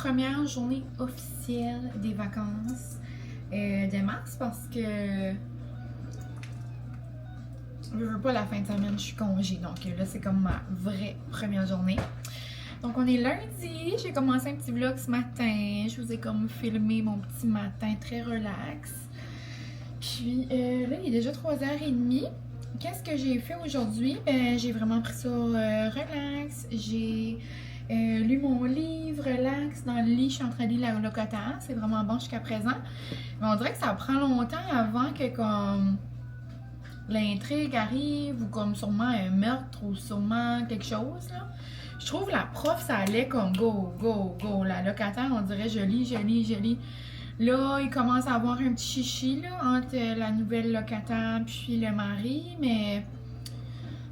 première journée officielle des vacances de mars parce que je veux pas la fin de semaine, je suis congé. Donc là, c'est comme ma vraie première journée. Donc on est lundi, j'ai commencé un petit vlog ce matin. Je vous ai comme filmé mon petit matin très relax. Puis là, il est déjà 3h30. Qu'est-ce que j'ai fait aujourd'hui? J'ai vraiment pris ça relax. J'ai lu mon livre relax dans le lit. Je suis en train de lire La Locataire. C'est vraiment bon jusqu'à présent. Mais on dirait que ça prend longtemps avant que comme l'intrigue arrive ou comme sûrement un meurtre ou sûrement quelque chose là. Je trouve la prof, ça allait comme go, go, go. La locataire, on dirait je lis, je lis, je lis. Là, il commence à avoir un petit chichi là, entre la nouvelle locataire puis le mari, mais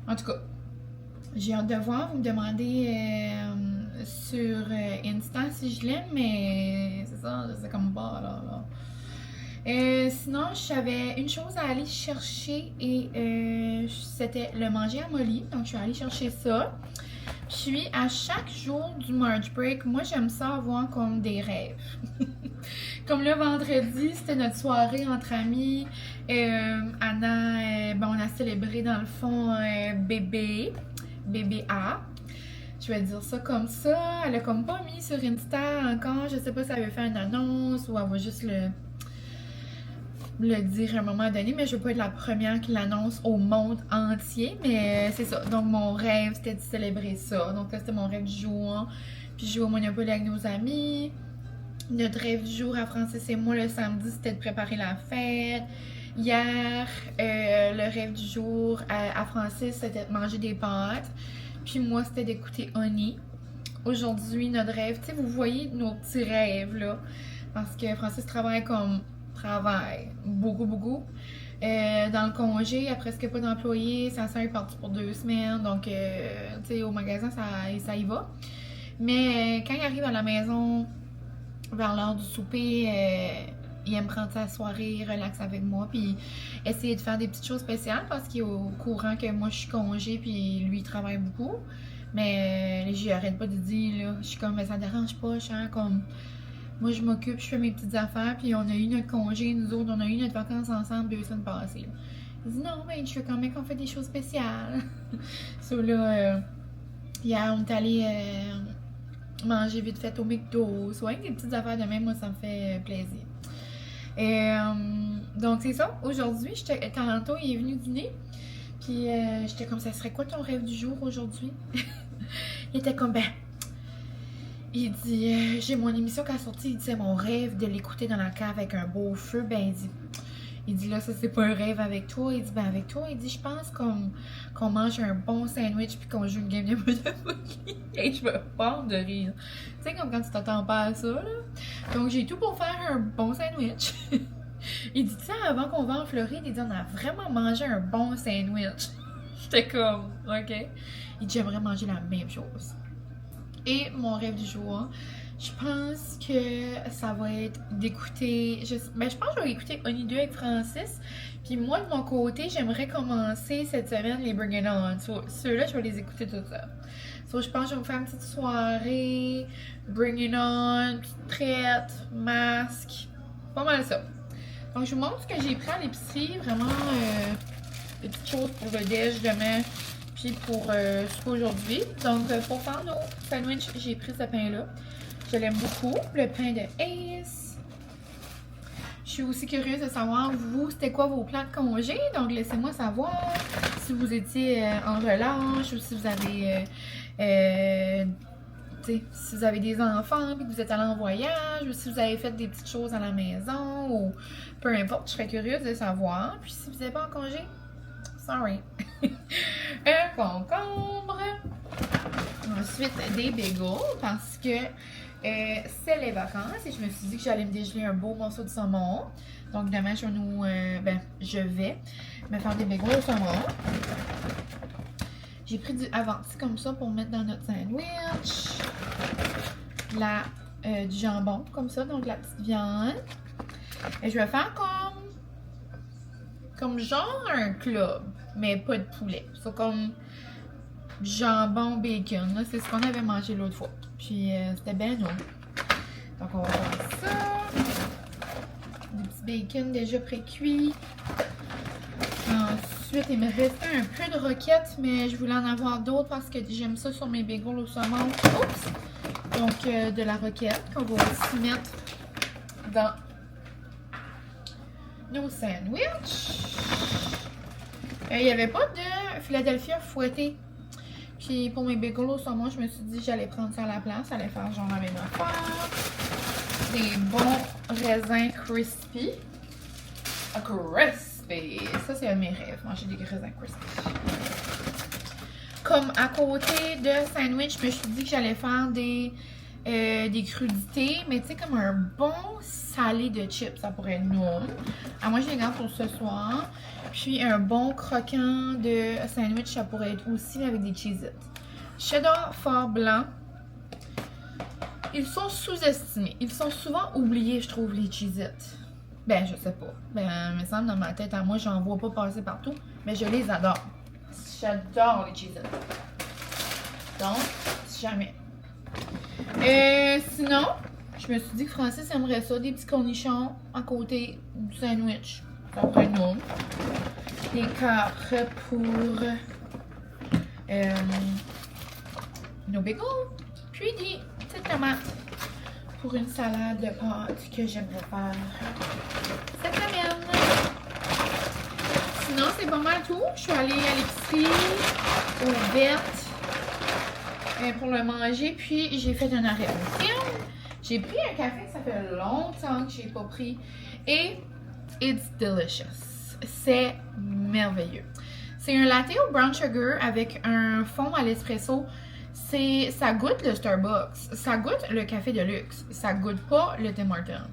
en tout cas, j'ai hâte de voir. Vous me demandez sur Insta si je l'aime, mais c'est ça, c'est comme pas là. Sinon, j'avais une chose à aller chercher et c'était le manger à Molly. Donc, je suis allée chercher ça. Puis, à chaque jour du March Break, moi, j'aime ça avoir comme des rêves. Comme le vendredi, c'était notre soirée entre amis. Anna, on a célébré dans le fond bébé A. Je vais dire ça comme ça. Elle a comme pas mis sur Insta encore. Je sais pas si elle veut faire une annonce ou elle va juste le dire à un moment donné, mais je veux pas être la première qui l'annonce au monde entier, mais c'est ça. Donc mon rêve, c'était de célébrer ça. Donc là, c'était mon rêve du jour. Puis jouer au Monopoly avec nos amis. Notre rêve du jour à Francis et moi le samedi, c'était de préparer la fête. Hier, le rêve du jour à Francis, c'était de manger des pâtes. Puis moi, c'était d'écouter Honey. Aujourd'hui, notre rêve, tu sais, vous voyez nos petits rêves là. Parce que Francis travaille beaucoup. Dans le congé, il n'y a presque pas d'employés. Sa soeur est partie pour 2 semaines. Donc, tu sais, au magasin, ça y va. Mais quand il arrive à la maison, vers l'heure du souper, il aime prendre sa soirée relax avec moi. Puis essayer de faire des petites choses spéciales parce qu'il est au courant que moi, je suis congé. Puis lui, il travaille beaucoup. Mais j'y arrête pas de dire, là. Je suis comme, mais ça dérange pas, je suis comme... Moi, je m'occupe, je fais mes petites affaires, puis on a eu notre congé, nous autres, on a eu notre vacances ensemble 2 semaines passées. Il dit non, mais je veux quand même qu'on fait des choses spéciales. So là, hier, on est allé manger vite fait au McDo. Soit des petites affaires de même, moi, ça me fait plaisir. Donc, c'est ça. Aujourd'hui, tantôt, il est venu dîner, puis j'étais comme, ça serait quoi ton rêve du jour aujourd'hui? Il était comme, il dit, j'ai mon émission qui a sorti, il dit, c'est mon rêve de l'écouter dans la cave avec un beau feu. Il dit là, ça c'est pas un rêve avec toi. Il dit, avec toi, il dit, je pense qu'on mange un bon sandwich puis qu'on joue une game de Monopoly. Et je me pars de rire. Tu sais, comme quand tu t'attends pas à ça, là. Donc, j'ai tout pour faire un bon sandwich. Il dit, tu sais, avant qu'on va en Floride, il dit, on a vraiment mangé un bon sandwich. J'étais comme, ok. Il dit, j'aimerais manger la même chose. Et mon rêve du jour, je pense que ça va être d'écouter... je pense que je vais écouter Honey 2 avec Francis. Puis moi, de mon côté, j'aimerais commencer cette semaine les Bring It On. Ceux-là, je vais les écouter tout ça. Je pense que je vais me faire une petite soirée, Bring It On, petite traite, masque. Pas mal ça. Donc, je vous montre ce que j'ai pris à l'épicerie. Vraiment, des petites choses pour le déj demain. Puis pour aujourd'hui. Donc, pour faire nos sandwichs, j'ai pris ce pain-là. Je l'aime beaucoup. Le pain de Ace. Je suis aussi curieuse de savoir, vous, c'était quoi vos plans de congé. Donc, laissez-moi savoir si vous étiez en relâche ou si vous avez... si vous avez des enfants et que vous êtes allé en voyage ou si vous avez fait des petites choses à la maison ou peu importe. Je serais curieuse de savoir. Puis, si vous n'êtes pas en congé, sorry. Un concombre. Ensuite, des bagels parce que c'est les vacances et je me suis dit que j'allais me dégeler un beau morceau de saumon. Donc, demain, je vais me faire des bagels au saumon. J'ai pris du avanti comme ça pour mettre dans notre sandwich. Du jambon comme ça, donc la petite viande. Et je vais faire comme genre un club, mais pas de poulet. C'est comme jambon bacon. C'est ce qu'on avait mangé l'autre fois. Puis c'était bien bon. Donc, on va faire ça. Des petits bacon déjà pré-cuits. Ensuite, il me restait un peu de roquettes, mais je voulais en avoir d'autres parce que j'aime ça sur mes bagels au saumon. Oups! Donc, de la roquette qu'on va aussi mettre dans nos sandwichs. Il n'y avait pas de Philadelphia fouetté. Puis pour mes bagels au saumon, je me suis dit que j'allais prendre ça à la place. Ça allait faire genre la même affaire. Des bons raisins crispy. Crispy! Ça, c'est un de mes rêves, manger des raisins crispy. Comme à côté de sandwich, je me suis dit que j'allais faire des crudités, mais tu sais, comme un bon salé de chips, ça pourrait être non. Alors moi, je les garde pour ce soir. Puis un bon croquant de sandwich, ça pourrait être aussi avec des Cheez-Its. Cheddar fort blanc. Ils sont sous-estimés. Ils sont souvent oubliés, je trouve, les Cheez-Its. Ben, je sais pas. Ben, il me semble dans ma tête à moi, j'en vois pas passer partout. Mais je les adore. J'adore les Cheez-Its. Donc, si jamais. Sinon, je me suis dit que Francis aimerait ça, des petits cornichons à côté du sandwich. Ça pourrait être bon. Des capres pour nos bagels. Puis des petites tomates pour une salade de pâtes que j'aimerais faire cette semaine. Sinon, c'est pas mal tout. Je suis allée à l'épicerie, aux vertes, pour le manger. Puis, j'ai fait un arrêt au film. J'ai pris un café que ça fait longtemps que j'ai pas pris. Et it's delicious. C'est merveilleux. C'est un latte au brown sugar avec un fond à l'espresso. Ça goûte le Starbucks. Ça goûte le café de luxe. Ça goûte pas le Tim Hortons.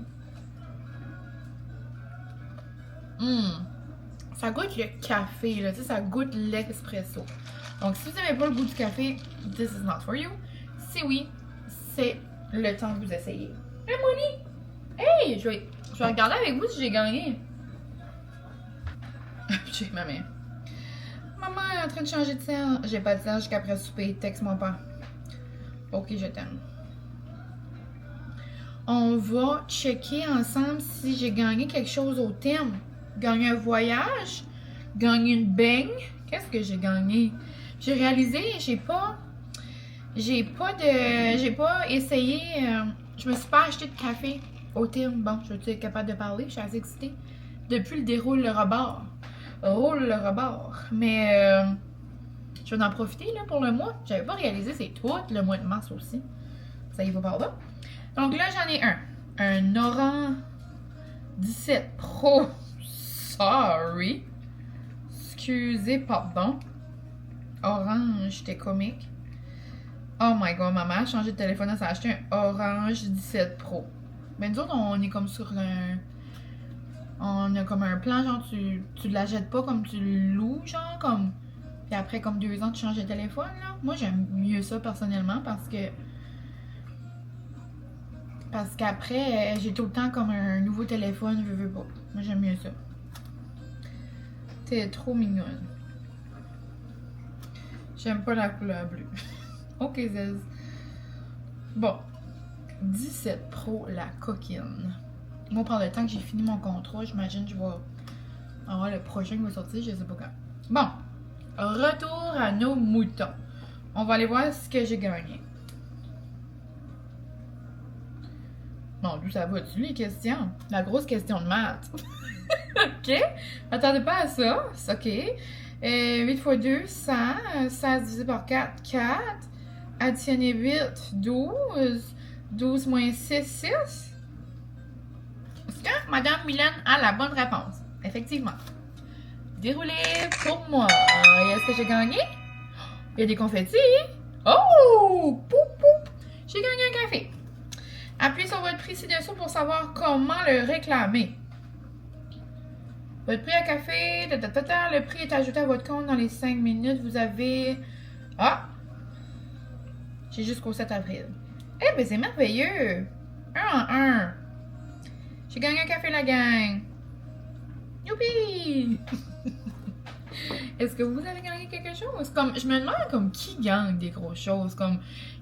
Ça goûte le café, là. Tu sais, ça goûte l'espresso. Donc, si vous n'avez pas le goût du café, this is not for you. Si oui, c'est le temps que vous essayez. Hey, Molly! Hey! Je vais regarder avec vous si j'ai gagné. J'ai ma main. Maman est en train de changer de scène. J'ai pas de scène jusqu'après le souper. Texte-moi pas. Ok, je t'aime. On va checker ensemble si j'ai gagné quelque chose au thème. Gagné un voyage? Gagné une beigne? Qu'est-ce que j'ai gagné? J'ai réalisé, j'ai pas essayé, je me suis pas acheté de café au thème. Bon, je vais être capable de parler, je suis assez excitée. Depuis le déroule le rebord. Roule le rebord. Mais je vais en profiter là, pour le mois. J'avais pas réalisé, c'est tout le mois de mars aussi. Ça y va par là. Donc là, j'en ai un. Un Oran 17 Pro. Sorry. Excusez, pardon. Orange, j'étais comique. Oh my god, maman a changé de téléphone, elle s'est acheté un Orange 17 Pro. Ben nous autres, on est comme sur un... On a comme un plan, genre, tu l'achètes pas comme tu le loues, genre, comme... Puis après, comme 2 ans, tu changes de téléphone, là. Moi, j'aime mieux ça, personnellement, parce qu'après, j'ai tout le temps comme un nouveau téléphone, je veux pas. Moi, j'aime mieux ça. T'es trop mignonne. J'aime pas la couleur bleue. Ok, Zez. Bon. 17 Pro, la coquine. Moi, par le temps que j'ai fini mon contrat, j'imagine que je vais avoir le prochain qui va sortir, je sais pas quand. Bon. Retour à nos moutons. On va aller voir ce que j'ai gagné. Bon, d'où ça va-tu, les questions? La grosse question de maths. Ok. Attendez pas à ça. C'est ok. 8 x 2, 100. 16 divisé par 4, 4. Additionner 8, 12. 12 moins 6, 6. Est-ce que Madame Mylène a la bonne réponse? Effectivement. Déroulé pour moi. Est-ce que j'ai gagné? Il y a des confettis. Oh! Poup, poup. J'ai gagné un café. Appuyez sur votre prix ci-dessous pour savoir comment le réclamer. Votre prix à café, le prix est ajouté à votre compte dans les 5 minutes. Vous avez... Ah! J'ai jusqu'au 7 avril. Eh ben, c'est merveilleux! 1 en 1. J'ai gagné un café, la gang. Youpi! Est-ce que vous avez gagné quelque chose? Comme, je me demande comme qui gagne des grosses choses. Comme,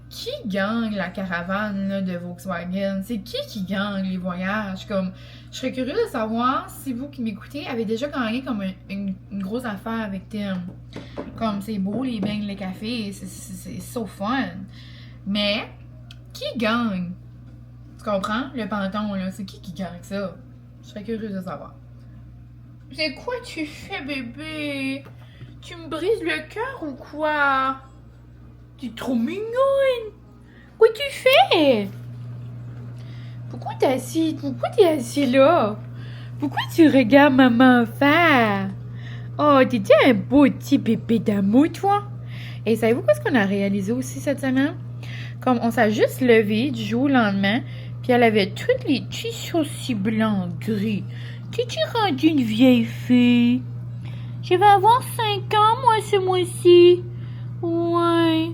qui gagne la caravane là, de Volkswagen? C'est qui gagne les voyages? Comme, je serais curieuse de savoir si vous qui m'écoutez avez déjà gagné comme une grosse affaire avec Tim. Comme, c'est beau, les beignes, les cafés, c'est so fun. Mais, qui gagne? Tu comprends? Le panton, là, c'est qui gagne ça? Je serais curieuse de savoir. C'est quoi tu fais, bébé? Tu me brises le cœur ou quoi? T'es trop mignonne! Quoi tu fais? Pourquoi t'es assis là? Pourquoi tu regardes maman faire? Oh, t'étais un beau petit bébé d'amour, toi. Et savez-vous ce qu'on a réalisé aussi cette semaine? Comme on s'est juste levé du jour au lendemain, puis elle avait toutes les petits sourcils blancs gris. T'es-tu rendue une vieille fille? Je vais avoir 5 ans, moi, ce mois-ci. Ouais.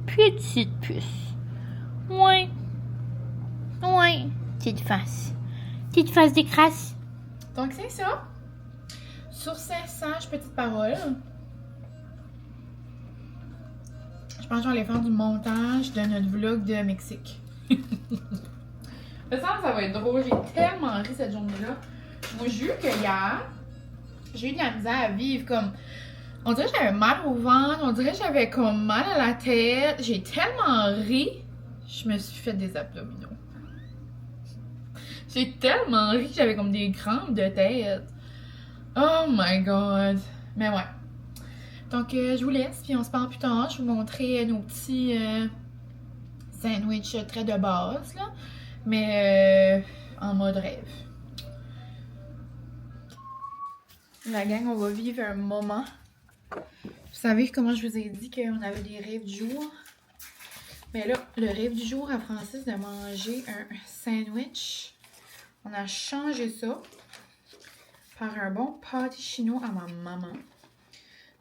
Petite puce. Ouais. Ouais. Petite face. Petite face de crasse. Donc, c'est ça. Sur ces sages petites paroles, je pense qu'on va aller faire du montage de notre vlog de Mexique. Ça va être drôle. J'ai tellement ri cette journée-là. Moi, j'ai eu que hier, j'ai eu de la misère à vivre comme... On dirait que j'avais mal au ventre, on dirait que j'avais comme mal à la tête. J'ai tellement ri, je me suis fait des abdominaux. J'ai tellement ri que j'avais comme des crampes de tête. Oh my god. Mais ouais. Donc, je vous laisse, puis on se parle plus tard. Je vais vous montrer nos petits sandwichs très de base, là. Mais en mode rêve. La gang, on va vivre un moment. Vous savez comment je vous ai dit qu'on avait des rêves du jour? Mais là, le rêve du jour à Francis de manger un sandwich. On a changé ça par un bon pâté chinois à ma maman.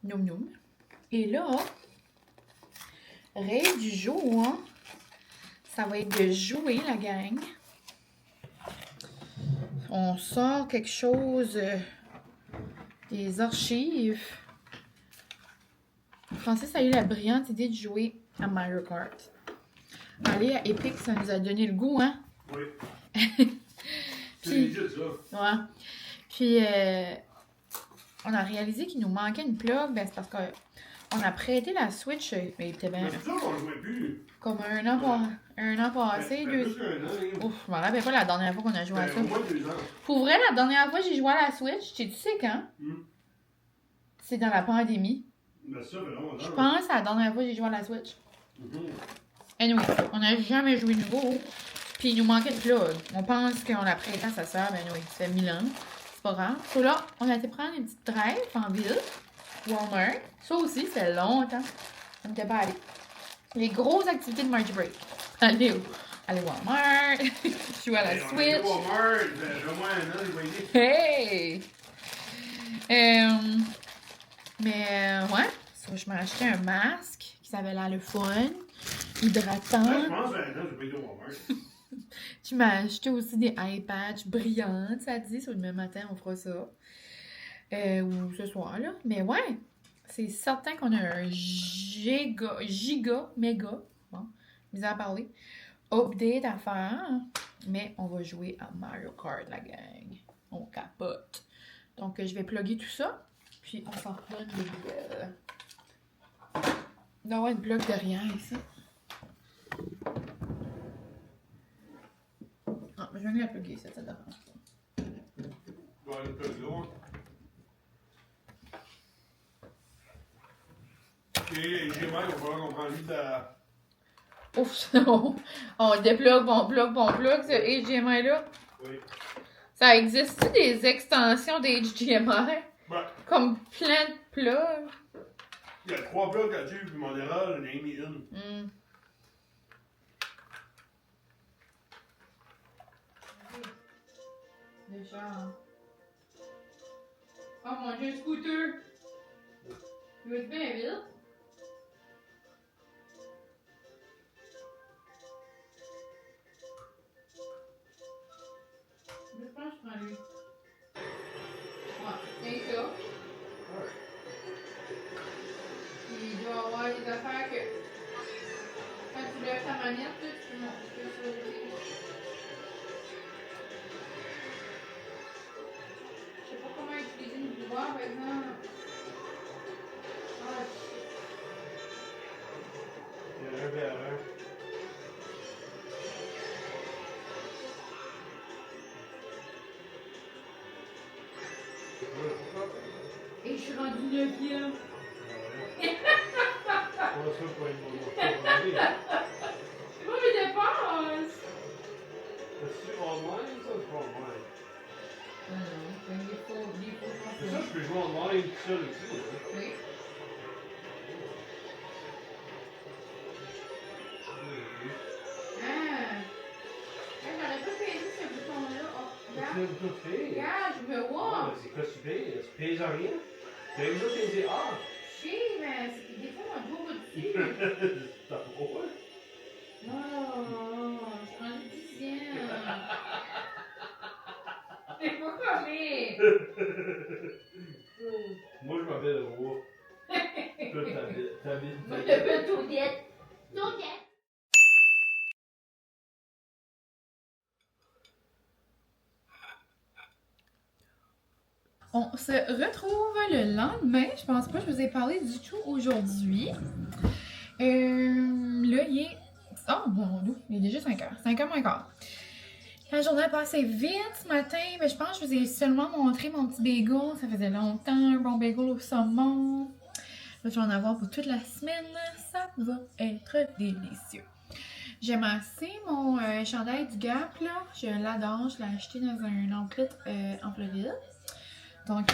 Noum noum. Et là, rêve du jour, ça va être de jouer, la gang. On sort quelque chose des archives. Francis a eu la brillante idée de jouer à Mario Kart. Aller à Epic, ça nous a donné le goût, hein? Oui. Puis, c'est ça. ouais. Puis, on a réalisé qu'il nous manquait une plug. Ben, c'est parce qu'on a prêté la Switch. Mais il était bien. C'est ça qu'on jouait plus. Comme un an passé. Ouf, je me rappelle pas la dernière fois qu'on a joué à ça. Au moins 2 ans. Pour vrai, la dernière fois que j'ai joué à la Switch, tu sais quand? C'est dans la pandémie. Ben ça, fait longtemps. Je pense que c'est la dernière fois que j'ai joué à la Switch. Mm-hmm. Anyway, on n'a jamais joué nouveau. Puis il nous manquait de plug. On pense qu'on l'a prêté à sa soeur, mais anyway, ça fait 1000 ans. C'est pas grave. So là, on a été prendre une petite drive en ville. Walmart. Ça aussi, ça fait longtemps. On n'était pas allé. Les grosses activités de March Break. Aller Walmart. Jouer à la Switch. Walmart, j'ai au moins un an, je vais dire. Hey! Mais ouais, so, je m'ai acheté un masque qui s'avait l'air le fun, hydratant. Ouais, je pense que j'ai un an, je vais dire Walmart. Tu m'as acheté aussi des eye patchs brillantes, ça dit, sur le même matin, on fera ça. Ou ce soir, là. Mais ouais, c'est certain qu'on a un méga, bon, misère à parler, update à faire. Mais on va jouer à Mario Kart, la gang. On capote. Donc, je vais plugger tout ça. Puis, on s'en redonne des nouvelles. Il doit y avoir une plug derrière ici. Ah, je vais la plugger, ça dérange pas. Je vais aller plus loin. Et j'ai mal, il va falloir qu'on prenne vite la... Ouf, on déplugue, on plug, ce HDMI là. Oui. Ça existe-tu des extensions d'HDMI? Ben, Comme plein de plugs? il y a 3 blocs là-dessus, puis mon erreur, j'en ai mis une. Déjà. Oh mon dieu, scooter! Tu veux te bien vite? Je pense que je prends lui. Ouais, c'est ça. Ouais. Il doit avoir des affaires que quand tu lèves manette, là, tu peux sauter. Je sais pas comment utiliser le pouvoir, par exemple. Ah, shit. Il y en a un vers un. Et je suis rendue 9e. Pas ça pour être mon C'est pas mes dépenses. C'est online, ça, c'est pas online. Non, il faut Mais ça, je peux jouer online tout seul aussi. Hein. Oui. Ah! J'aurais pas payé ce bouton-là. Oh, Tu regarde. viens de tout faire. Regarde, je me Ah, vois. mais c'est quoi tu payes? Tu payes en rien? Tu as déjà payé ah! Si, mais c'est des fois un beau dessus. T'as pas quoi? Oh, je suis rendue 10e. C'est pas comique. Moi, je m'appelle Roi. Toi, t'habites. Moi, je m'appelle Toadette. Toadette. On se retrouve le lendemain. Je pense pas que je vous ai parlé du tout aujourd'hui. Là, il est... Oh, bon, il est déjà 5h. 5h moins quart. La journée a passé vite ce matin. Mais je pense que je vous ai seulement montré mon petit bagel. Ça faisait longtemps. Un bon bagel au saumon. Là, je vais en avoir pour toute la semaine. Ça va être délicieux. J'aime assez mon chandail du Gap, là. Je l'adore. Je l'ai acheté dans un outlet en Floride. Donc,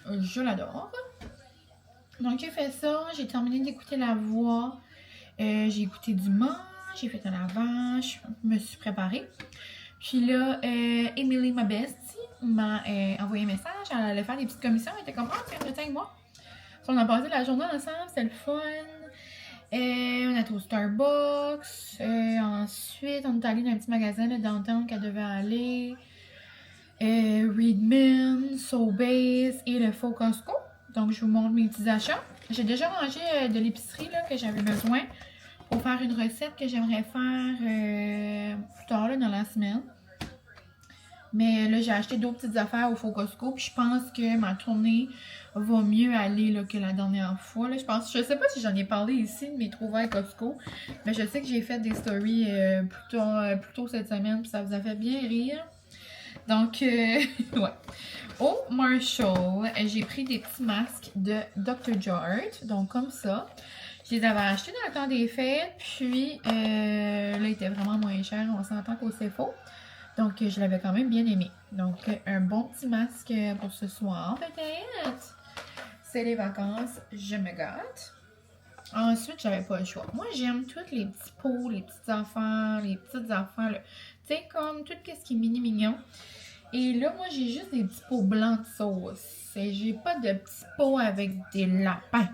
je l'adore. Donc, j'ai fait ça. J'ai terminé d'écouter la voix. J'ai écouté du Mans. J'ai fait un lavage. Je me suis préparée. Puis là, Emily, ma bestie, m'a envoyé un message. Elle allait faire des petites commissions. Elle était comme, ah, tiens, retiens avec moi. On a passé la journée ensemble. C'était le fun. On a été au Starbucks. Ensuite, on est allé dans un petit magasin là, downtown qu'elle devait aller. Reedman, Sobeys et le Faux Costco. Donc, je vous montre mes petits achats. J'ai déjà rangé de l'épicerie que j'avais besoin pour faire une recette que j'aimerais faire plus tard là, dans la semaine. Mais là, j'ai acheté d'autres petites affaires au Faux Costco. Puis je pense que ma tournée va mieux aller là, que la dernière fois. Là. Je sais pas si j'en ai parlé ici de mes trouvailles Costco. Mais je sais que j'ai fait des stories plus tôt cette semaine. Puis ça vous a fait bien rire. Donc, ouais. Au Marshall, j'ai pris des petits masques de Dr. Jart. Donc, comme ça. Je les avais achetés dans le temps des fêtes. Puis, là, ils étaient vraiment moins chers. On s'entend qu'au CFO. Donc, je l'avais quand même bien aimé. Donc, un bon petit masque pour ce soir, peut-être. C'est les vacances, je me gâte. Ensuite, j'avais pas le choix. Moi, j'aime tous les petits pots, les petites affaires, là. Tu sais, comme tout ce qui est mini-mignon. Et là, moi, j'ai juste des petits pots blancs de sauce. Et j'ai pas de petits pots avec des lapins.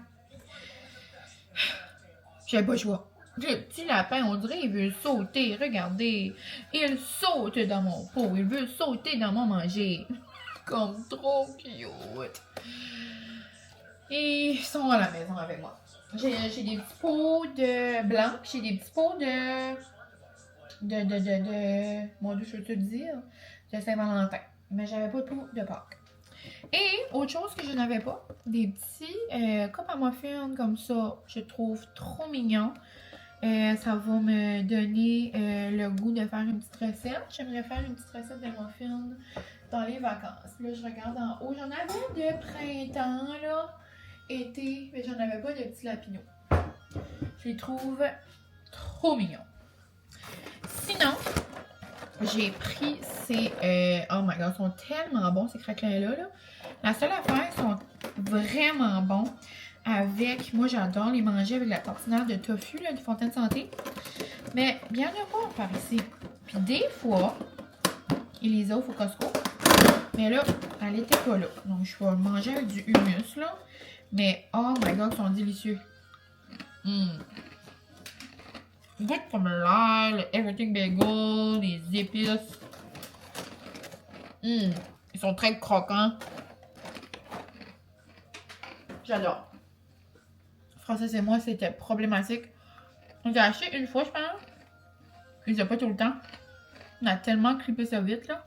J'avais pas le choix. Le petit lapin, on dirait, il veut sauter. Regardez. Il saute dans mon pot. Il veut sauter dans mon manger. Comme trop cute. Et ils sont à la maison avec moi. J'ai des petits pots de blanc. J'ai des petits pots mon Dieu, je veux te dire. De Saint-Valentin. Mais j'avais pas tout de Pâques. Et autre chose que je n'avais pas, des petits copes à muffins comme ça. Je trouve trop mignon. Ça va me donner le goût de faire une petite recette. J'aimerais faire une petite recette de muffins dans les vacances. Là, je regarde en haut. J'en avais de printemps, là, été, mais j'en avais pas de petits lapinots. Je les trouve trop mignons. Sinon, j'ai pris ces... oh my god, ils sont tellement bons, ces craquelins-là. Là. La seule affaire, ils sont vraiment bons. Avec, moi j'adore les manger avec la tartinaire de tofu là, du Fontaine Santé. Mais il y en a pas par ici. Puis des fois, il les offre au Costco. Mais là, elle était pas là. Donc je vais manger avec du hummus là. Mais oh my god, ils sont délicieux. Goûte comme l'air, le everything bagel, les épices. Ils sont très croquants. J'adore. Francis et moi, c'était problématique. On l'a acheté une fois, je pense. il les a pas tout le temps. On a tellement clippé ça vite, là.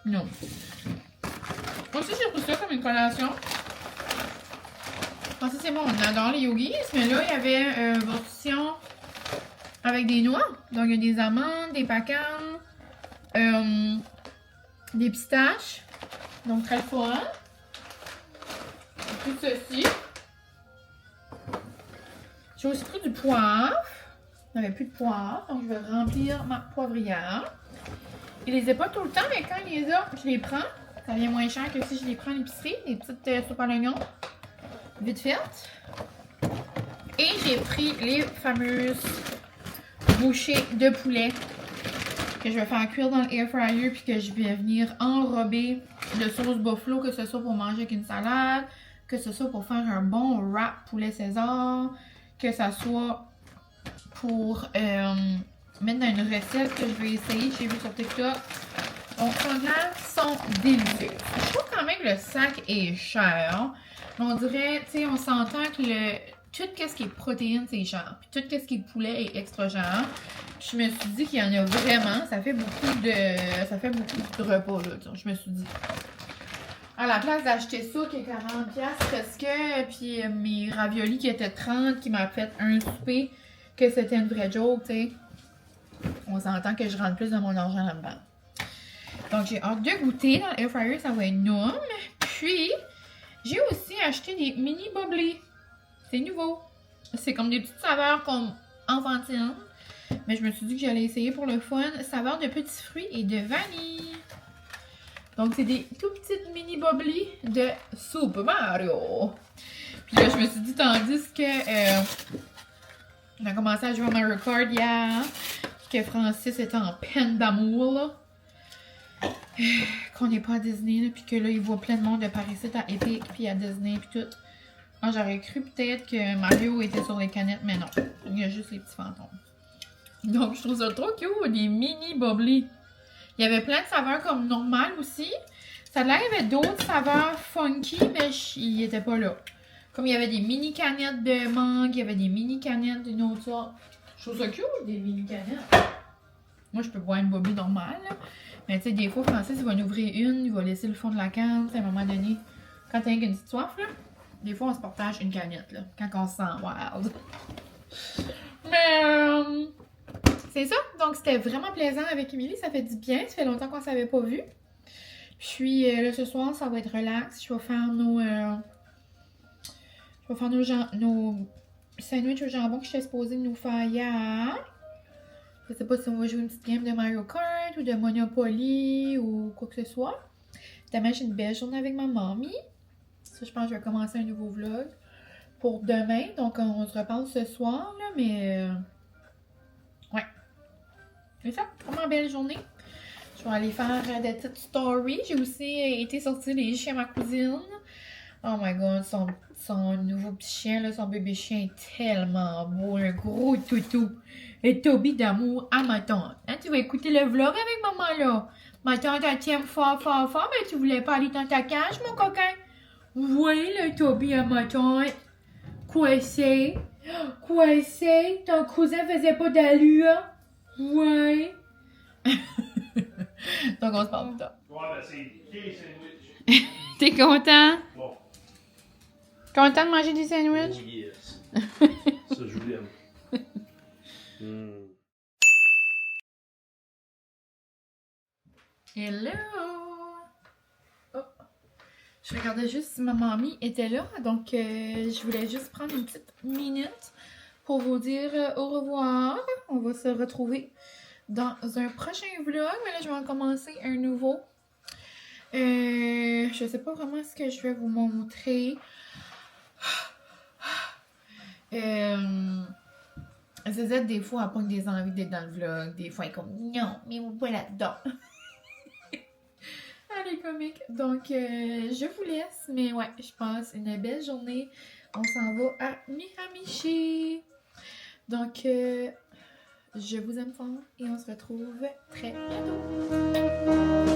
Non. Moi aussi, j'ai pris ça comme une collation. Je pensais que c'est bon, on adore les yogis, mais là, il y avait une version avec des noix. Donc, il y a des amandes, des pecans, des pistaches. Donc, très fort. Tout ceci. J'ai aussi pris du poivre. Il n'y avait plus de poivre, donc je vais remplir ma poivrière. Il les a pas tout le temps, mais quand il les a, je les prends. Ça vient moins cher que si je les prends à l'épicerie. Des petites soupes à l'oignon. Vite faites. Et j'ai pris les fameuses bouchées de poulet que je vais faire cuire dans l'air fryer puis que je vais venir enrober de sauce buffalo, que ce soit pour manger avec une salade, que ce soit pour faire un bon wrap poulet César, que ce soit pour mettre dans une recette que je vais essayer, j'ai vu sur TikTok. Donc, ceux-là sont délicieux. Je trouve quand même que le sac est cher. On dirait, tu sais, on s'entend que tout ce qui est protéines, c'est cher. Puis tout ce qui est poulet est extra cher. Puis je me suis dit qu'il y en a vraiment. Ça fait beaucoup de repas, là. Je me suis dit. À la place d'acheter ça qui est 40$ presque, puis mes raviolis qui étaient 30$, qui m'a fait un souper, que c'était une vraie joke, tu sais. On s'entend que je rentre plus de mon argent là-dedans. Donc, j'ai hâte de goûter. Dans l'air fryer, ça va être énorme. Puis, j'ai aussi acheté des mini bubbly. C'est nouveau. C'est comme des petites saveurs comme enfantines. Mais je me suis dit que j'allais essayer pour le fun. Saveur de petits fruits et de vanille. Donc, c'est des tout petites mini bubbly de Super Mario. Puis là, je me suis dit, tandis que on a commencé à jouer à Mario Kart hier, que Francis était en peine d'amour, là. Qu'on n'est pas à Disney, là, puis que là, il voit plein de monde de Paris à Epic, puis à Disney, puis tout. Moi, j'aurais cru peut-être que Mario était sur les canettes, mais non. Il y a juste les petits fantômes. Donc, je trouve ça trop cute, des mini bubbly. Il y avait plein de saveurs comme normales aussi. Ça a l'air qu'il y avait d'autres saveurs funky, mais il était pas là. Comme il y avait des mini canettes de mangue, il y avait des mini canettes d'une autre sorte. Je trouve ça cute, des mini canettes. Moi, je peux boire une bubbly normale, là. Mais tu sais, des fois, Francis, il va en ouvrir une, il va laisser le fond de la canne, à un moment donné. Quand t'as une petite soif, là, des fois, on se partage une canette, là, quand on se sent wild. Mais, c'est ça. Donc, c'était vraiment plaisant avec Émilie. Ça fait du bien. Ça fait longtemps qu'on ne s'avait pas vu. Puis, là, ce soir, ça va être relax. Je vais faire nos sandwichs au jambon que j'étais supposée nous faire hier. Je sais pas si on va jouer une petite game de Mario Kart ou de Monopoly ou quoi que ce soit. Demain, j'ai une belle journée avec ma mamie. Ça, je pense que je vais commencer un nouveau vlog pour demain. Donc, on se reparle ce soir, là, mais... ouais. C'est ça, vraiment belle journée. Je vais aller faire des petites stories. J'ai aussi été sortir les chiens à ma cousine. Oh my god, son nouveau petit chien, là, son bébé chien est tellement beau. Un gros toutou. Et Toby d'amour à ma tante. Hein, tu vas écouter le vlog avec maman, là. Ma tante, elle t'aime fort, fort, fort, mais tu voulais pas aller dans ta cage, mon coquin? Oui, le Toby à ma tante. Quoi c'est? Quoi c'est? Ton cousin faisait pas d'allure? Ouais. Donc, on se parle plus tard. Ouais, ben c'est des sandwichs. T'es content? Bon. Content de manger des sandwichs? Oh yes. Ça, je l'aime. Hello! Oh. Je regardais juste si ma mamie était là, donc je voulais juste prendre une petite minute pour vous dire au revoir. On va se retrouver dans un prochain vlog, mais là je vais en commencer un nouveau. Je sais pas vraiment ce que je vais vous montrer. ZZ, des fois, elle a pas des envies d'être dans le vlog. Des fois, elle est comme non, mais vous pas là-dedans. Elle est comique. Donc, je vous laisse. Mais ouais, je passe une belle journée. On s'en va à Miramichi. Donc, je vous aime fort et on se retrouve très bientôt.